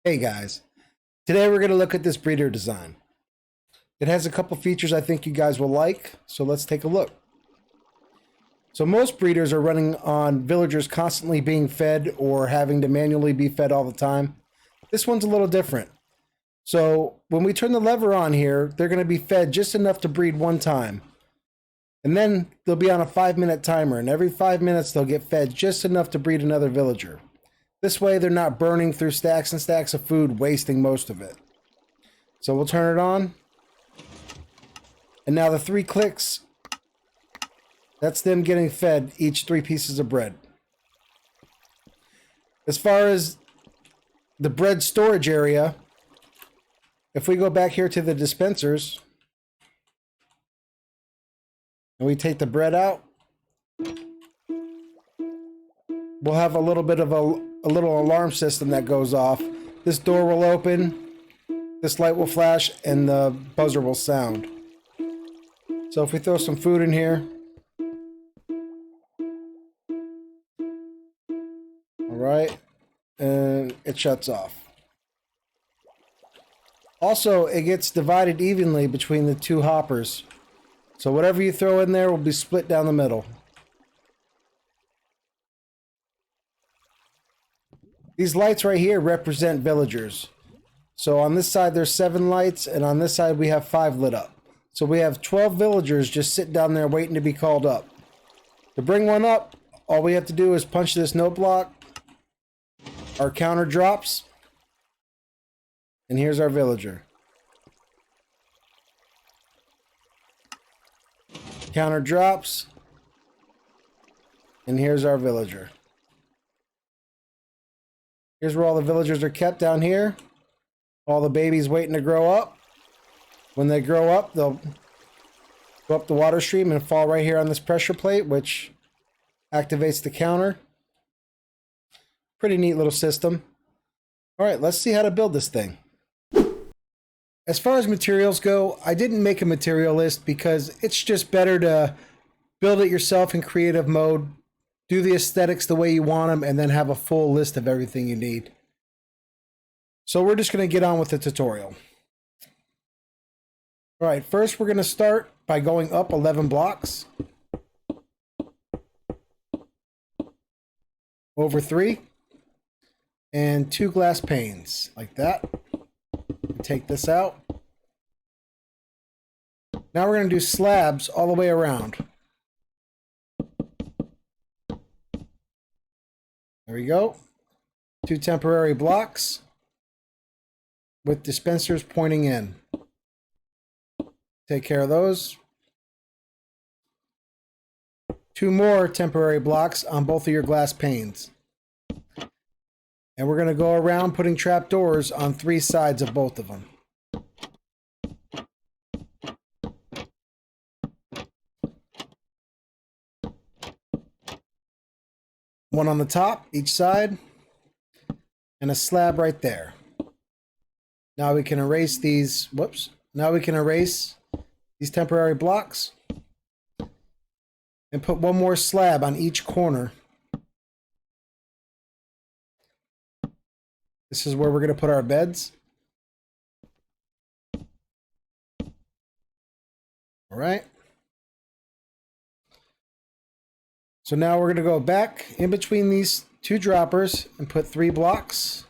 Hey guys, today we're going to look at this breeder design. It has a couple features I think you guys will like, so let's take a look. So most breeders are running on villagers constantly being fed or having to manually be fed all the time. This one's a little different. So when we turn the lever on here, they're going to be fed just enough to breed one time. And then they'll be on a 5-minute timer, and every 5 minutes they'll get fed just enough to breed another villager. This way they're not burning through stacks and stacks of food, wasting most of it. So we'll turn it on. And now the 3 clicks, that's them getting fed each 3 pieces of bread. As far as the bread storage area, if we go back here to the dispensers, and we take the bread out, we'll have a little bit of a little alarm system that goes off. This door will open, this light will flash, and the buzzer will sound. So if we throw some food in here, all right, and it shuts off. Also, it gets divided evenly between the 2 hoppers. So whatever you throw in there will be split down the middle. These lights right here represent villagers. So on this side there's 7 lights, and on this side we have 5 lit up. So we have 12 villagers just sitting down there waiting to be called up. To bring one up, all we have to do is punch this note block. Our counter drops. And here's our villager. Counter drops. And here's our villager. Here's where all the villagers are kept down here. All the babies waiting to grow up. When they grow up, they'll go up the water stream and fall right here on this pressure plate, which activates the counter. Pretty neat little system. All right, let's see how to build this thing. As far as materials go, I didn't make a material list because it's just better to build it yourself in creative mode, do the aesthetics the way you want them, and then have a full list of everything you need. So we're just going to get on with the tutorial. All right, first we're going to start by going up 11 blocks. Over 3. And 2 glass panes, like that. Take this out. Now we're going to do slabs all the way around. There we go. 2 temporary blocks with dispensers pointing in. Take care of those. 2 more temporary blocks on both of your glass panes. And we're going to go around putting trapdoors on 3 sides of both of them. One on the top, each side, and a slab right there. Now we can erase these, now we can erase these temporary blocks and put 1 more slab on each corner. This is where we're going to put our beds. All right. So now we're going to go back in between these 2 droppers and put 3 blocks.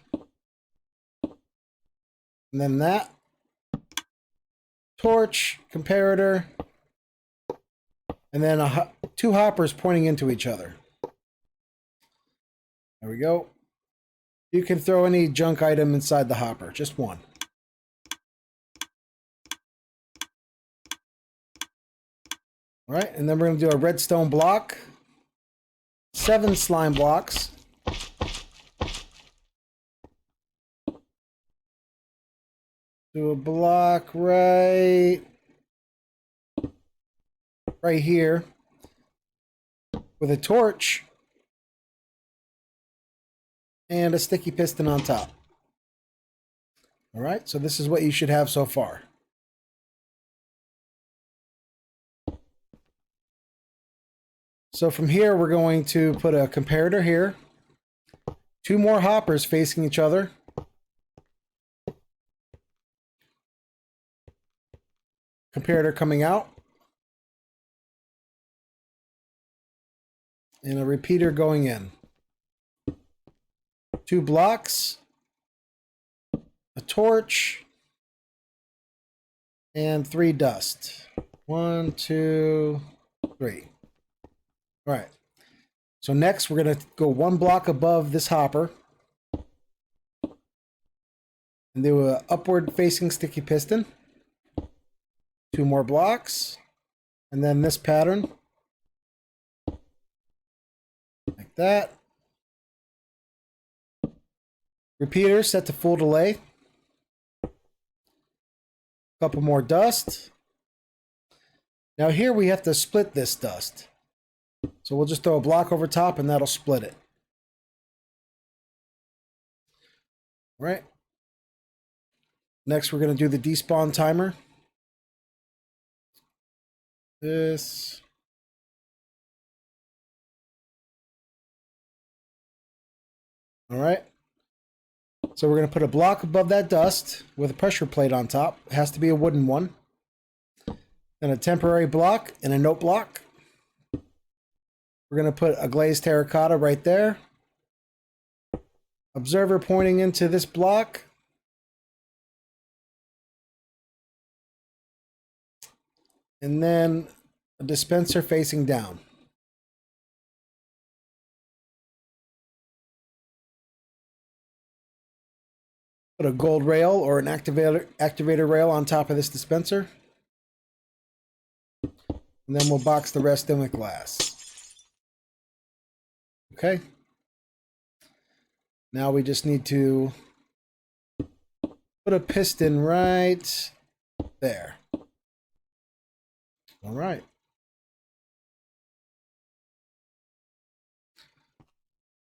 And then that. Torch, comparator. And then 2 hoppers pointing into each other. There we go. You can throw any junk item inside the hopper, just 1. All right, and then we're going to do a redstone block. 7 slime blocks. Do a block right here with a torch. And a sticky piston on top. All right, so this is what you should have so far. So from here, we're going to put a comparator here, 2 more hoppers facing each other, comparator coming out. And a repeater going in. 2 blocks, a torch, and 3 dust. 1, 2, 3. All right. So next we're going to go 1 block above this hopper and do an upward facing sticky piston. 2 more blocks, and then this pattern like that. Repeater set to full delay. Couple more dust. Now here we have to split this dust. So we'll just throw a block over top and that'll split it. All right. Next we're going to do the despawn timer. This. All right. So we're going to put a block above that dust with a pressure plate on top. It has to be a wooden one. And a temporary block and a note block. We're going to put a glazed terracotta right there. Observer pointing into this block. And then a dispenser facing down. Put a gold rail or an activator rail on top of this dispenser. And then we'll box the rest in with glass. Okay. Now we just need to put a piston right there. All right.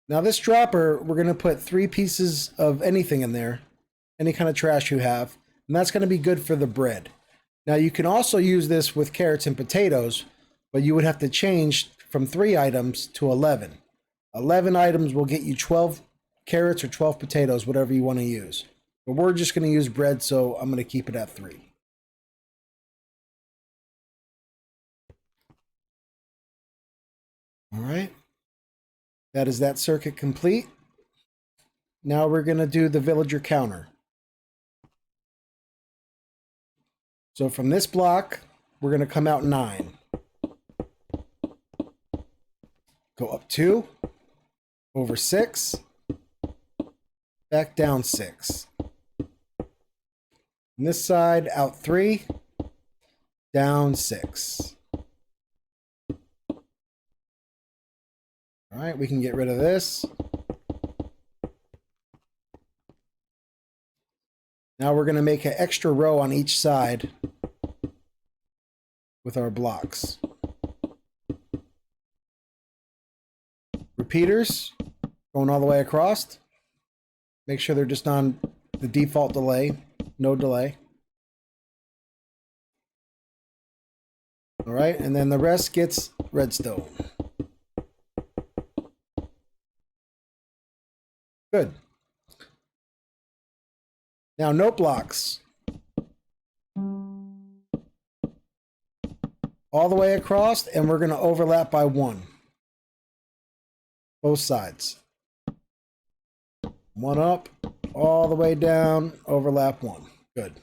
Now this dropper, we're going to put 3 pieces of anything in there. Any kind of trash you have, and that's going to be good for the bread. Now you can also use this with carrots and potatoes, but you would have to change from 3 items to 11. 11 items will get you 12 carrots or 12 potatoes, whatever you want to use. But we're just going to use bread, so I'm going to keep it at 3. All right. That is that circuit complete. Now we're going to do the villager counter. So from this block, we're going to come out 9. Go up 2, over 6, back down 6. On this side, out 3, down 6. All right, we can get rid of this. Now we're going to make an extra row on each side with our blocks. Repeaters going all the way across. Make sure they're just on the default delay, no delay. All right, and then the rest gets redstone. Good. Now note blocks. All the way across, and we're going to overlap by 1. Both sides. 1 up, all the way down, overlap 1. Good.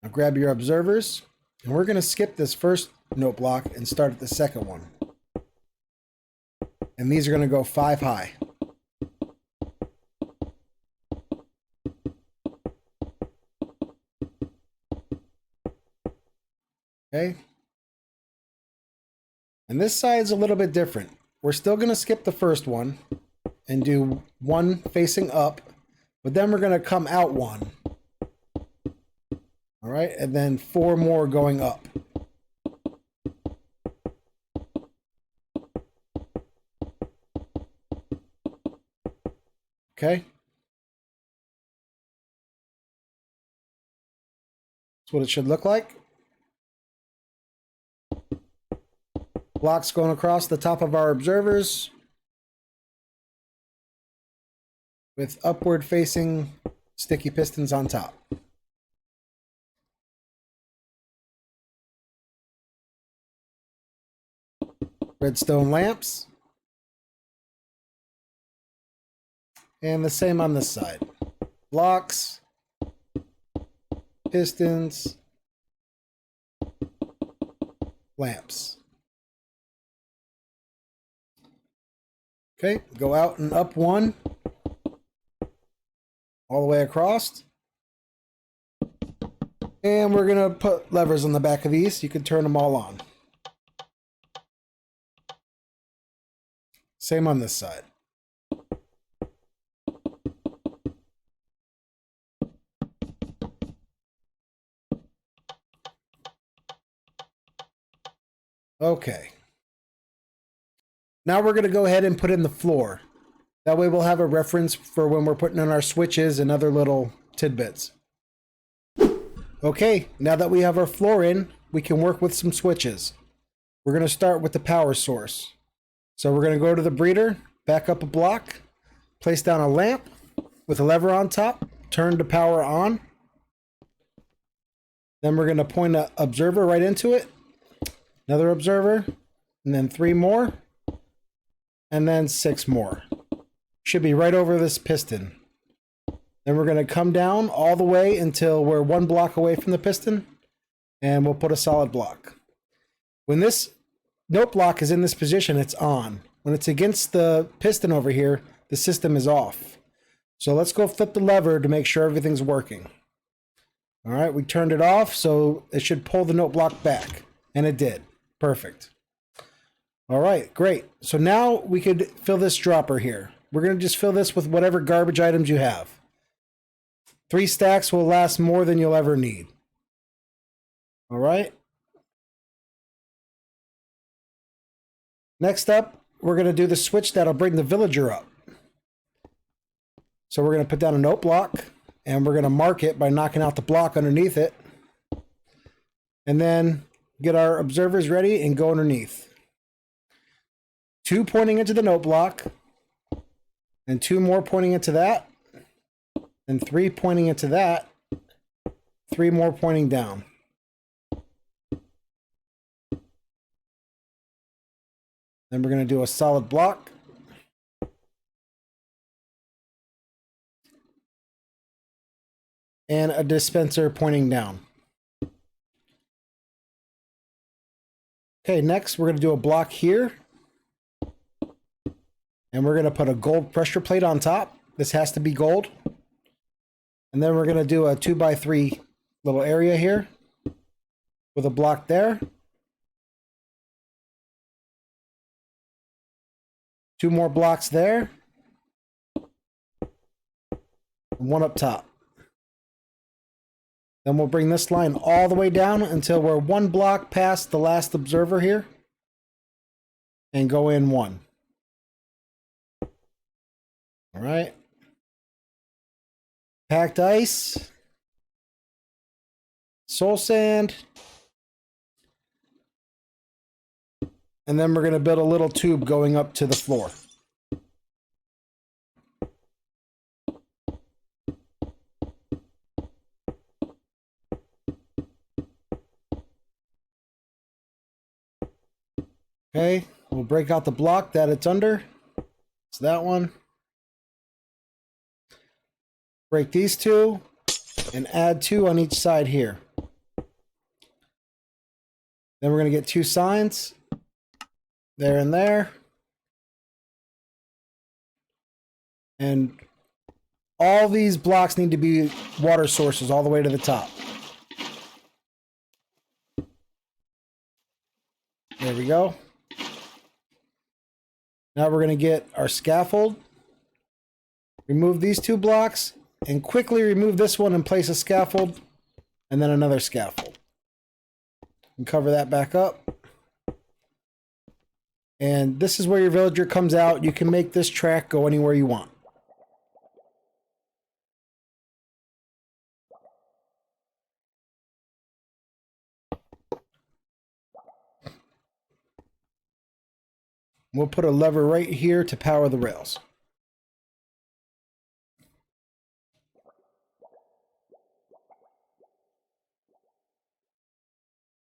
Now grab your observers, and we're going to skip this first note block and start at the second one. And these are going to go 5 high. Okay. And this side's a little bit different. We're still going to skip the first one and do 1 facing up, but then we're going to come out 1. All right, and then 4 more going up. Okay. That's what it should look like. Blocks going across the top of our observers with upward facing sticky pistons on top. Redstone lamps. And the same on this side. Blocks, pistons, lamps. Okay, go out and up one, all the way across. And we're gonna put levers on the back of these. You can turn them all on. Same on this side. Okay. Now we're going to go ahead and put in the floor. That way we'll have a reference for when we're putting in our switches and other little tidbits. Okay, now that we have our floor in, we can work with some switches. We're going to start with the power source. So we're going to go to the breeder, back up a block, place down a lamp with a lever on top, turn the power on. Then we're going to point an observer right into it, another observer, and then 3 more, and then 6 more. Should be right over this piston. Then we're going to come down all the way until we're 1 block away from the piston, and we'll put a solid block. When this note block is in this position, it's on. When it's against the piston over here, the system is off. So let's go flip the lever to make sure everything's working. All right, we turned it off, so it should pull the note block back, and it did. Perfect. All right, great. So now we could fill this dropper here. We're going to just fill this with whatever garbage items you have. 3 stacks will last more than you'll ever need. All right. Next up, we're going to do the switch that'll bring the villager up. So we're going to put down a note block, and we're going to mark it by knocking out the block underneath it. And then get our observers ready and go underneath. 2 pointing into the note block, and 2 more pointing into that, and 3 pointing into that, 3 more pointing down. Then we're going to do a solid block. And a dispenser pointing down. Okay, next we're going to do a block here. And we're going to put a gold pressure plate on top. This has to be gold. And then we're going to do a 2x3 little area here with a block there. 2 more blocks there. And 1 up top. Then we'll bring this line all the way down until we're 1 block past the last observer here. And go in 1. All right. Packed ice. Soul sand. And then we're going to build a little tube going up to the floor. Okay, we'll break out the block that it's under. It's that one. Break these 2 and add 2 on each side here. Then we're going to get 2 signs. There and there. And all these blocks need to be water sources all the way to the top. There we go. Now we're going to get our scaffold. Remove these 2 blocks and quickly remove this one and place a scaffold and then another scaffold. And cover that back up. And this is where your villager comes out. You can make this track go anywhere you want. We'll put a lever right here to power the rails.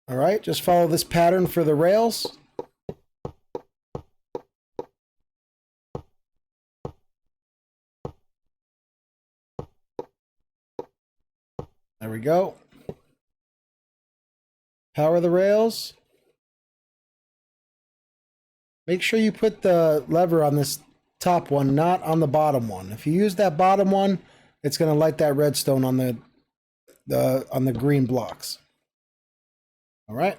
All right, just follow this pattern for the rails. There we go. Power the rails. Make sure you put the lever on this top one, not on the bottom one. If you use that bottom one, it's going to light that redstone on the green blocks. All right.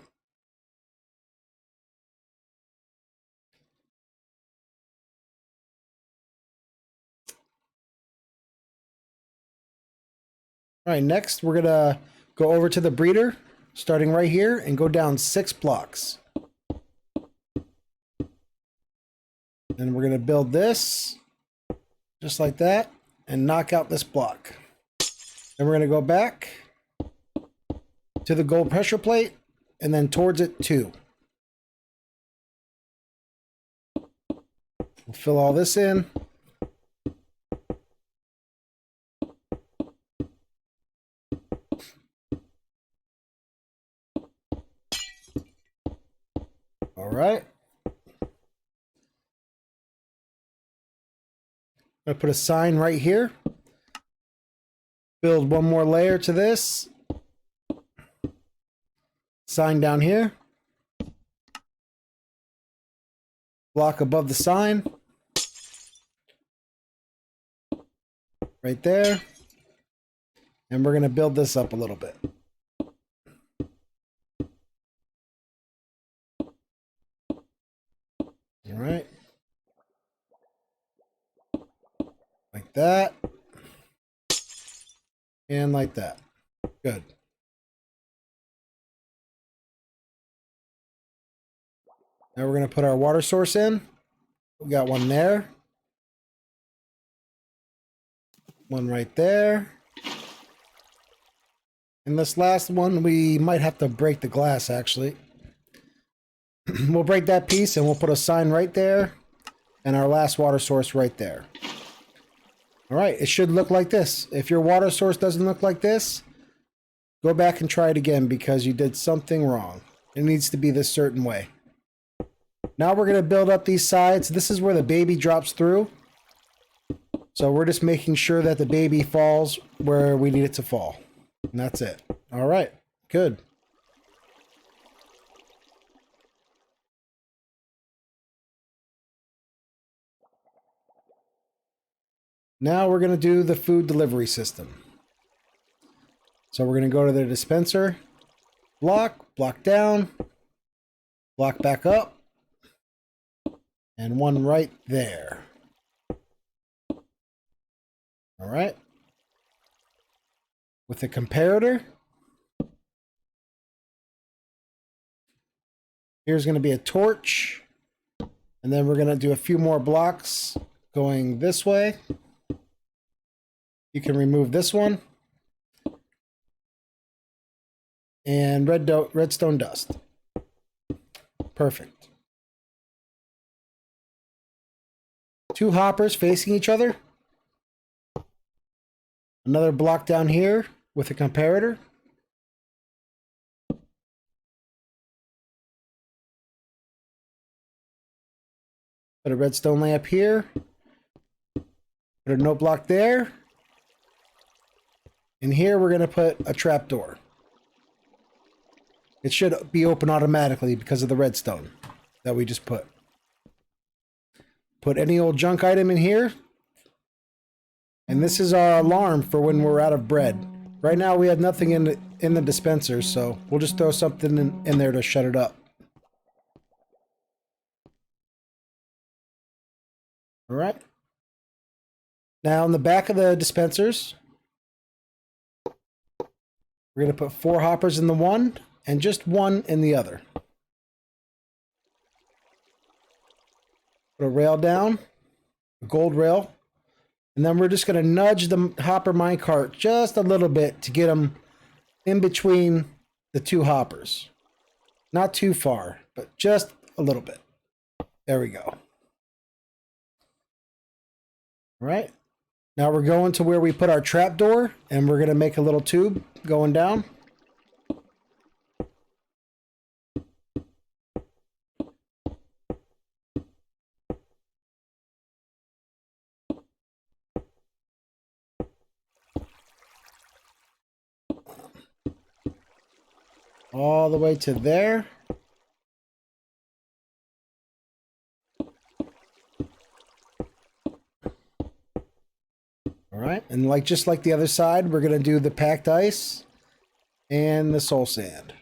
All right, next we're going to go over to the breeder, starting right here, and go down 6 blocks. And we're going to build this, just like that, and knock out this block. Then we're going to go back to the gold pressure plate, and then towards it 2. We'll fill all this in. All right. I'm going to put a sign right here. Build one more layer to this. Sign down here. Block above the sign. Right there. And we're going to build this up a little bit. All right. Like that. And like that. Good. Now we're going to put our water source in. We got one there. One right there. And this last one, we might have to break the glass, actually. We'll break that piece and we'll put a sign right there. And our last water source right there. All right, it should look like this. If your water source doesn't look like this, go back and try it again because you did something wrong. It needs to be this certain way. Now we're going to build up these sides. This is where the baby drops through. So we're just making sure that the baby falls where we need it to fall. And that's it. All right, good. Now we're going to do the food delivery system. So we're going to go to the dispenser, block down, block back up, and one right there. All right. With the comparator, here's going to be a torch, and then we're going to do a few more blocks going this way. You can remove this one. And redstone dust. Perfect. 2 hoppers facing each other. Another block down here with a comparator. Put a redstone lamp here. Put a note block there. And here we're going to put a trapdoor. It should be open automatically because of the redstone that we just put. Put any old junk item in here. And this is our alarm for when we're out of bread. Right now we have nothing in the dispenser, so we'll just throw something in there to shut it up. All right. Now in the back of the dispensers, we're going to put 4 hoppers in the one and just 1 in the other. Put a rail down, a gold rail, and then we're just going to nudge the hopper minecart just a little bit to get them in between the 2 hoppers. Not too far, but just a little bit. There we go. All right. Now we're going to where we put our trapdoor, and we're going to make a little tube going down. all the way to there. All right, and just like the other side, we're gonna do the packed ice and the soul sand.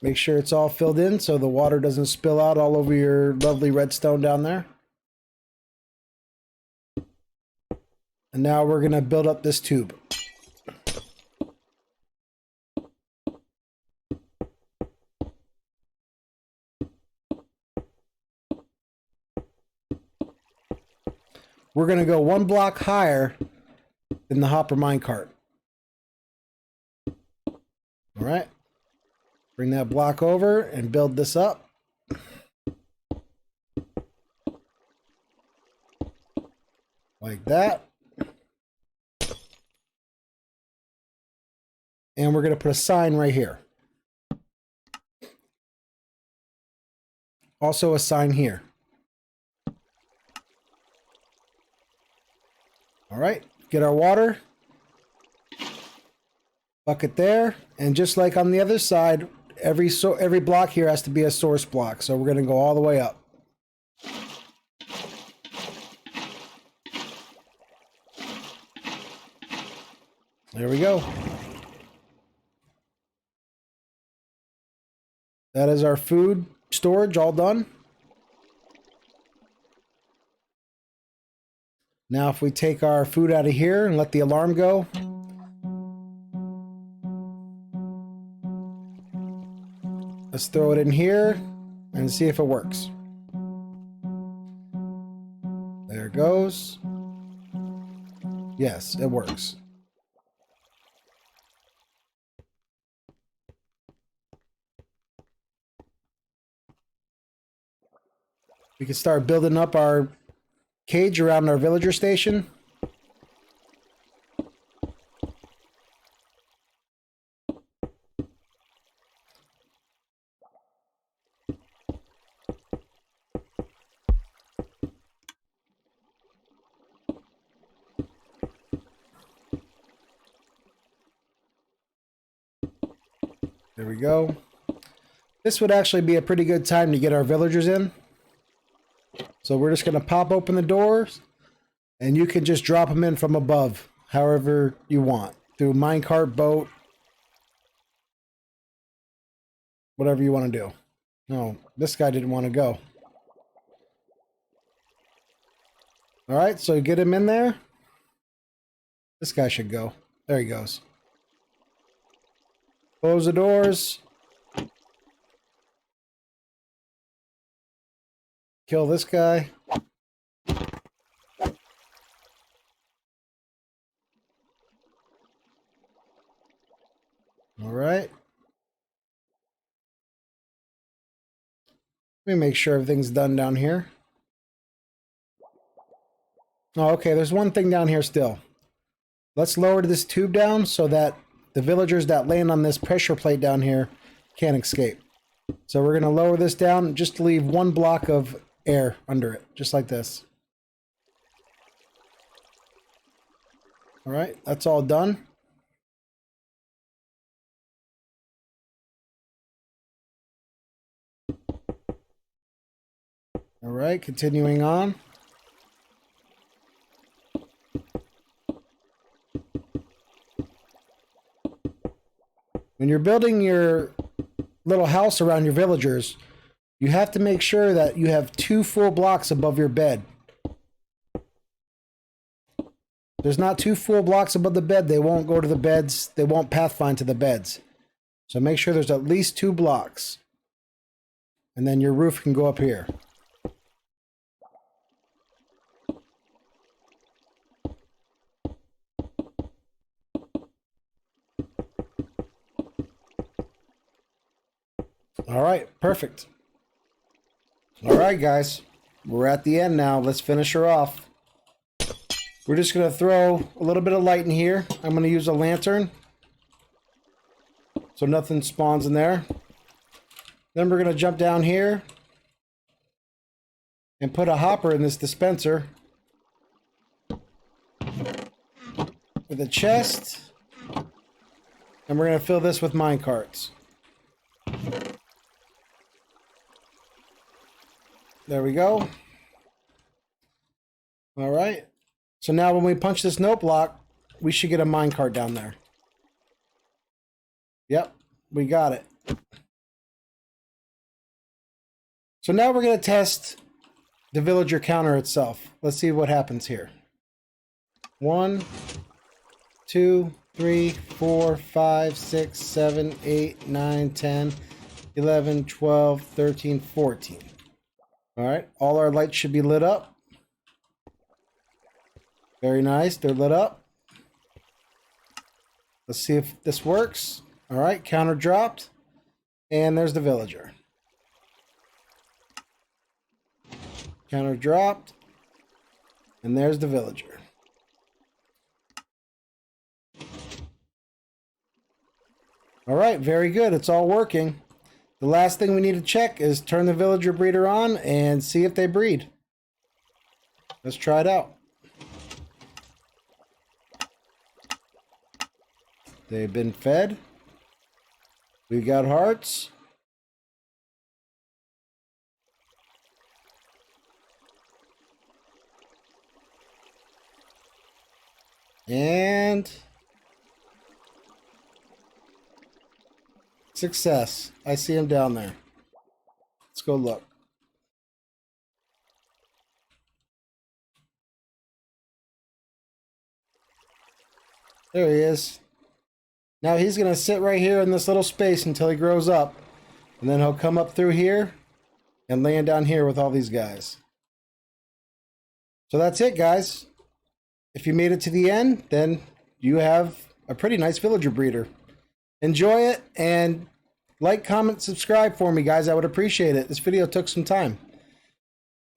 Make sure it's all filled in so the water doesn't spill out all over your lovely redstone down there. And now we're gonna build up this tube. We're going to go 1 block higher than the hopper minecart. All right. Bring that block over and build this up. Like that. And we're going to put a sign right here. Also a sign here. All right, get our water. Bucket there. And just like on the other side, every block here has to be a source block. So we're going to go all the way up. There we go. That is our food storage all done. Now if we take our food out of here and let the alarm go. Let's throw it in here and see if it works. There it goes. Yes, it works. We can start building up our cage around our villager station. There we go. This would actually be a pretty good time to get our villagers in. So we're just going to pop open the doors and you can just drop them in from above, however you want. Through minecart, boat, whatever you want to do. No, this guy didn't want to go. All right, so get him in there. This guy should go. There he goes. Close the doors. Kill this guy. All right. Let me make sure everything's done down here. Oh, okay, there's one thing down here still. Let's lower this tube down so that the villagers that land on this pressure plate down here can't escape. So we're going to lower this down just to leave 1 block of air under it, just like this. All right, that's all done. All right, continuing on. When you're building your little house around your villagers, you have to make sure that you have 2 full blocks above your bed. If there's not 2 full blocks above the bed, they won't go to the beds. They won't pathfind to the beds. So make sure there's at least 2 blocks. And then your roof can go up here. All right, perfect. All right, guys, we're at the end now. Let's finish her off. We're just going to throw a little bit of light in here. I'm going to use a lantern so nothing spawns in there. Then we're going to jump down here and put a hopper in this dispenser with a chest And we're going to fill this with mine carts. There we go. All right. So now when we punch this note block, we should get a minecart down there. Yep, we got it. So now we're going to test the villager counter itself. Let's see what happens here. 1, 2, 3, 4, 5, 6, 7, 8, 9, 10, 11, 12, 13, 14. All right, all our lights should be lit up. Very nice, they're lit up. Let's see if this works. All right, counter dropped. And there's the villager. Counter dropped. And there's the villager. All right, very good. It's all working. The last thing we need to check is turn the villager breeder on and see if they breed. Let's try it out. They've been fed. We've got hearts. And success. I see him down there. Let's go look. There he is. Now he's going to sit right here in this little space until he grows up. And then he'll come up through here and land down here with all these guys. So that's it, guys. If you made it to the end, then you have a pretty nice villager breeder. Enjoy it and like, comment, subscribe for me, guys. I would appreciate it. This video took some time.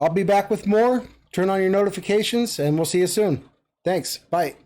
I'll be back with more. Turn on your notifications and we'll see you soon. Thanks. Bye.